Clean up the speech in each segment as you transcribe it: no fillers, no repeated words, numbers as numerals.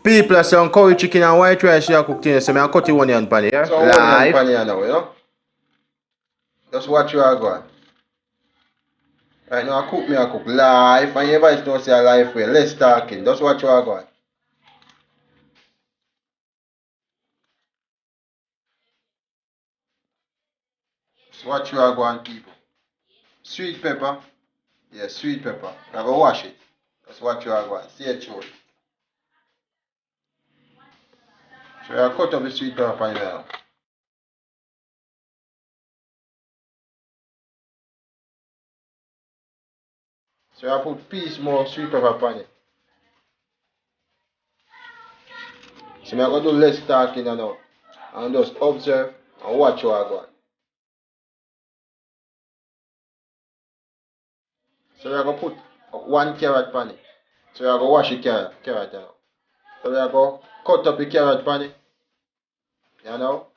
People are some curry chicken and white rice you are cooking, so I cut the onion pan here. So onion pan here now, you know. That's what you are going. Right now I cook live and everybody don't say a live way. Let's talking. That's what you are going. That's what you are going, people. Sweet pepper. Yes, sweet pepper. I go wash it. That's what you are going. See it through. So I cut up the sweet pepper pan here. So I put piece more sweet pepper pan it. So I'm going to do less talking now. And just observe and watch you are going. So we are going to put one carrot pan it. So we are going to wash the carrot now. So we are going to cut up the carrot pan it. You know?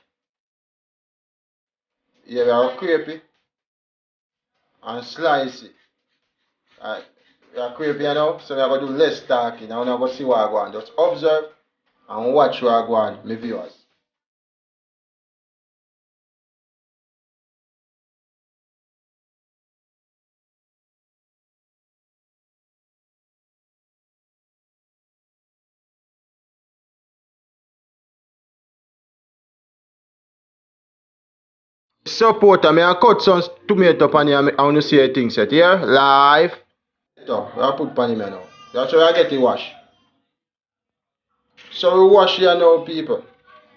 Here we are going to scrape it and slice it. Alright. We are scrape it now. So we are going to do less talking. And we are going to see what I go on. Just observe and watch what I go on, my viewers. Supporter, me I cut some tomato pan here. I want to see a thing set here. Live. So, I put pan in here now. That's why I get it wash. So we wash here now, people.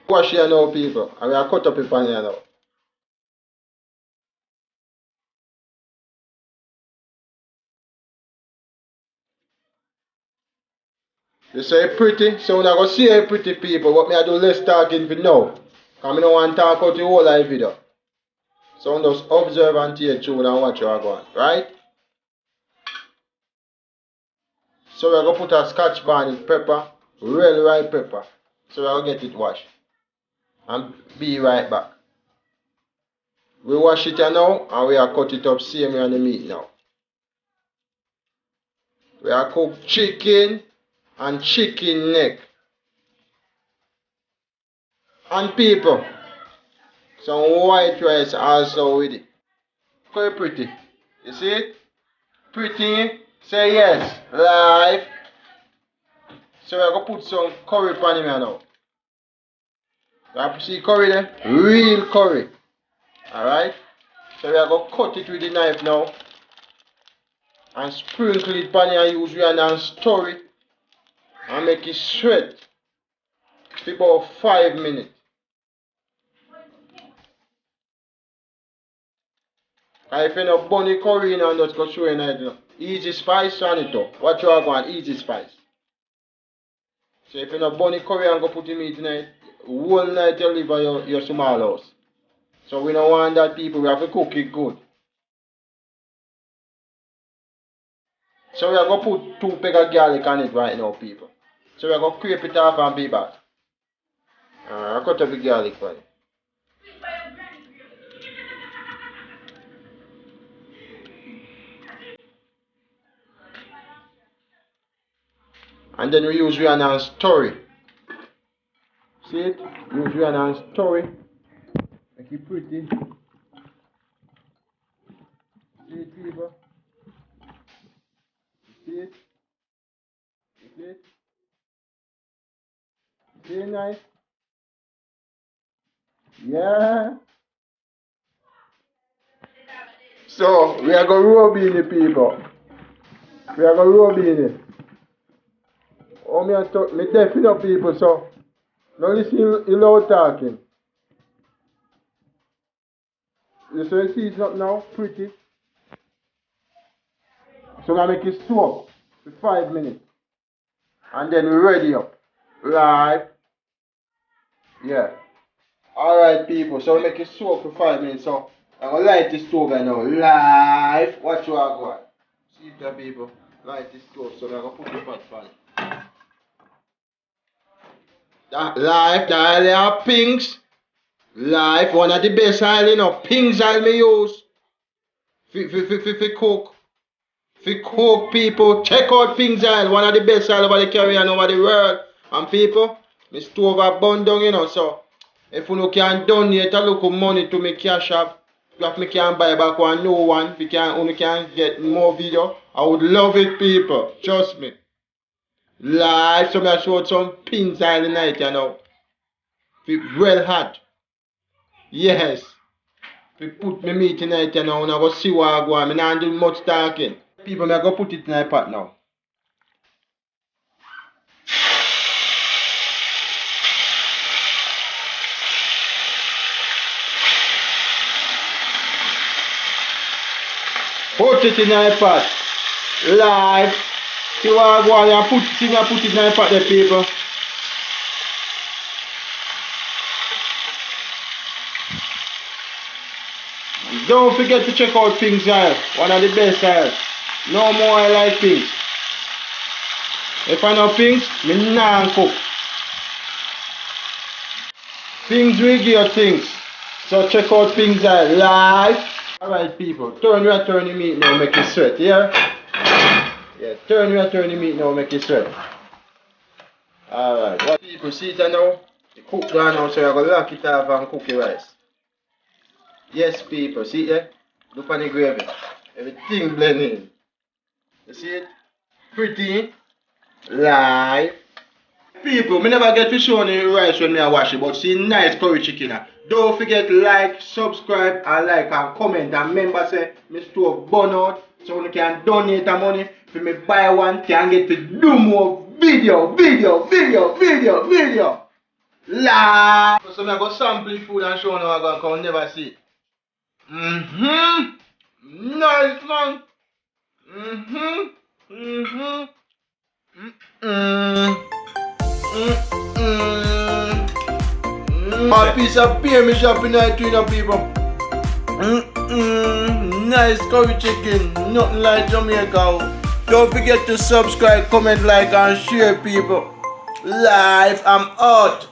Wash here now, people. And we are cut up the pan here now. You say pretty, so when I go see a pretty people, but me I do less talking for now. Because I don't want to talk out the whole live video. So just observe and take through and watch you are going. Right? So we're going to put a scotch bonnet pepper, real ripe pepper. So we're going to get it washed. And be right back. We wash it here now and we are cut it up same way on the meat now. We are cook chicken and chicken neck. And people, some white rice also with it. Very pretty. You see it? Pretty. Say yes. Live. So we're going to put some curry pan in here now. You see curry there? Real curry. Alright? So we are going to cut it with the knife now. And sprinkle it pan here and use it and stir it. And make it sweat. For about 5 minutes. And if you know bunny curry in and just go show you it. Easy spice on it up. What you are going, easy spice. So if you know bunny curry and go put the meat in it, whole night you live on your small house. So we don't want that, people. We have to cook it good. So we are going to put 2 peg of garlic on it right now, people. So we are going to scrape it off and be back. I cut up the garlic for it. And then we use Rihanna and stir it. See it? Use Rihanna and stir it. Make it pretty. See it, people? See it? See it? See it nice? Yeah. So we are going to rub in it, people. We are going to rub in it. Oh, me deaf enough, people, so now listen you loud talking. You see it up now, pretty. So I make it soak for 5 minutes. And then we ready up. Live. Yeah. Alright, people, so we make it soak for 5 minutes. So I'm going to light the stove right now. Live. Watch what I go. See that, people. Light the stove. So I'm going to put the pot on. That live, the oil are pinks. Live, one of the best oil, you know. Pinks oil me use. For cook. For cook, people. Check out Pinks oil. One of the best oil over the Caribbean, over the world. And people, my stove a burn down, you know, so if you can donate a little money to me cash app, that me can buy back one new one, we can only can get more video. I would love it, people. Trust me. Live, so I showed some pins in the night, you know. It well hot. Yes. We put me meat tonight, you know, and I go see what I go on. I not do much talking. People, I go put it in my pot now. Put it in my pot. Live. See what I go on and put it in my pot there, people. Don't forget to check out Pink's Oil, one of the best oils. No more I like Pink's. If I know Pink's, me nah cook. Pink's will give you things. So check out Pink's Oil live. Alright people, turn the meat now, make it sweat, yeah? Yeah, turn the meat now, make it sweat. Alright, what people see it now? The cook down now, so you're going to lock it off and cook your rice. Yes people, see it there? Look on the gravy. Everything blending. You see it? Pretty. Live. People, me never get to show any rice when I wash it, but see nice curry chicken. Don't forget like, subscribe, and comment, and remember say me store burn out so you can donate the money for me buy one can get to do more video. Live. So me go sample food and show you how I go come never see it. Nice man. A piece of pear me shop in night too, people. Nice curry chicken, nothing like Jamaica. Don't forget to subscribe, comment, like, and share, people. Live, I'm out.